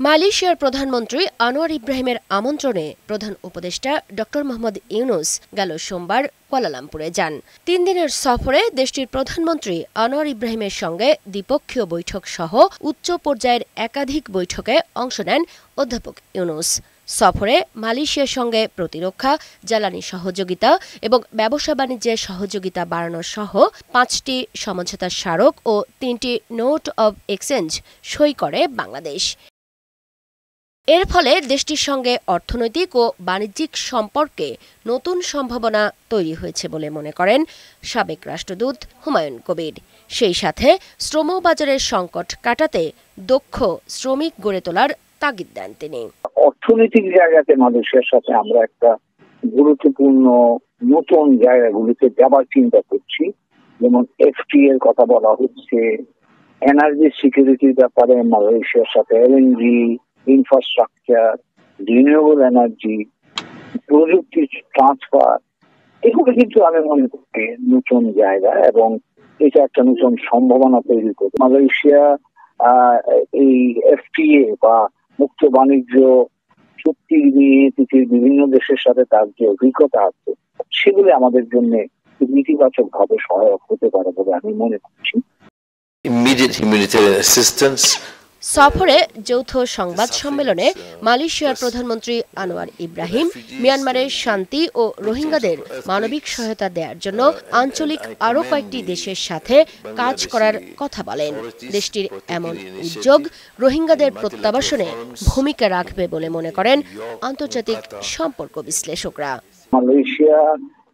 মালয়েশিয়ার প্রধানমন্ত্রী আনোয়ার ইব্রাহিমের আমন্ত্রণে প্রধান উপদেষ্টা ড মোহাম্মদ ইউনূস গেল সোমবার কুয়ালালামপুরে যান। ৩ দিনের সফরে দেশটির প্রধানমন্ত্রী আনোয়ার ইব্রাহিমের সঙ্গে দ্বিপক্ষীয় বৈঠক সহ উচ্চ পর্যায়ের একাধিক বৈঠকে অংশ নেন অধ্যাপক ইউনূস। সফরে মালয়েশিয়ার সঙ্গে প্রতিরক্ষা, জ্বালানি সহযোগিতা এবং ব্যবসা বাণিজ্যের সহযোগিতা বাড়ানো সহ ৫টি সমঝোতা স্মারক ও ৩টি নোট অব এক্সচেঞ্জ সই করে বাংলাদেশ। এর ফলে দেশটির সঙ্গে অর্থনৈতিক ও বাণিজ্যিক সম্পর্কে নতুন সম্ভাবনা তৈরি হয়েছে বলে মনে করেন সাবেক রাষ্ট্রদূত হুমায়ুন কবির। সেই সাথে শ্রমবাজারের সংকট কাটাতে দক্ষ শ্রমিক গড়ে তোলার তাগিদ দেন তিনি। অর্থনৈতিক জায়গাতে মালয়েশিয়ার সাথে আমরা একটা গুরুত্বপূর্ণ নতুন জায়গাগুলিতে যাবার চিন্তা করছি, যেমন এফটিএ এর কথা বলা হচ্ছে, এনার্জি সিকিউরিটির ব্যাপারে মালয়েশিয়ার সাথে এলএনজি, ইনফ্রাস্ট্রাকচার, রিনিউয়েবল এনার্জি, প্রযুক্তি ট্রান্সফার, এগুলো কিন্তু আমি মনে করি নতুন জায়গা এবং এটা একটা নতুন সম্ভাবনা তৈরি করবে। মালয়েশিয়া এই এফটিএ বা মুক্ত বাণিজ্য চুক্তি নিয়ে পৃথিবীর বিভিন্ন দেশের সাথে তার যে অভিজ্ঞতা আছে সেগুলি আমাদের জন্য নেতিবাচক ভাবে সহায়ক হতে পারে বলে আমি মনে করছি। সফরে যৌথ সংবাদ সম্মেলনে মালয়েশিয়ার প্রধানমন্ত্রী আনোয়ার ইব্রাহিম মিয়ানমারের শান্তি ও রোহিঙ্গাদের মানবিক সহায়তা দেওয়ার জন্য আঞ্চলিক আরও কয়েকটি দেশের সাথে কাজ করার কথা বলেন। দেশটির এমন উদ্যোগ রোহিঙ্গাদের প্রত্যাবাসনে ভূমিকা রাখবে বলে মনে করেন আন্তর্জাতিক সম্পর্ক বিশ্লেষকরা। মালয়েশিয়া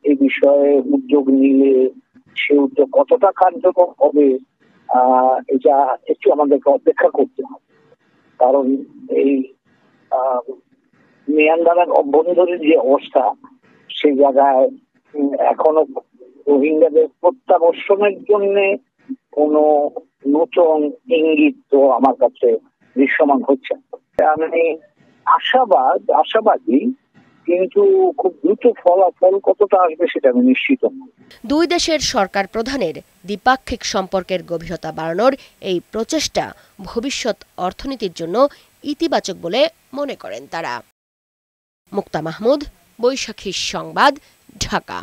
এই বিষয়ে উদ্যোগ নিলে সে উদ্যোগ কতটা কার্যকর হবে এটা একটু আমাদেরকে অপেক্ষা করতে হবে, কারণ এই মিয়ানমারের অভ্যন্তরীণ যে অবস্থা সেই জায়গায় এখনো রোহিঙ্গাদের প্রত্যাবর্তনের জন্য কোনো নতুন ইঙ্গিত তো আমার কাছে দৃশ্যমান হচ্ছে। আমি আশাবাদী, কিন্তু খুব দ্রুত ফলাফল কতটা আসবে সেটা আমি নিশ্চিত নই। দুই দেশের সরকার প্রধানের দ্বিপাক্ষিক সম্পর্কের গভীরতা বাড়ানোর এই প্রচেষ্টা ভবিষ্যৎ অর্থনীতির জন্য ইতিবাচক বলে মনে করেন তারা। মুক্তা মাহমুদ, বৈশাখী সংবাদ, ঢাকা।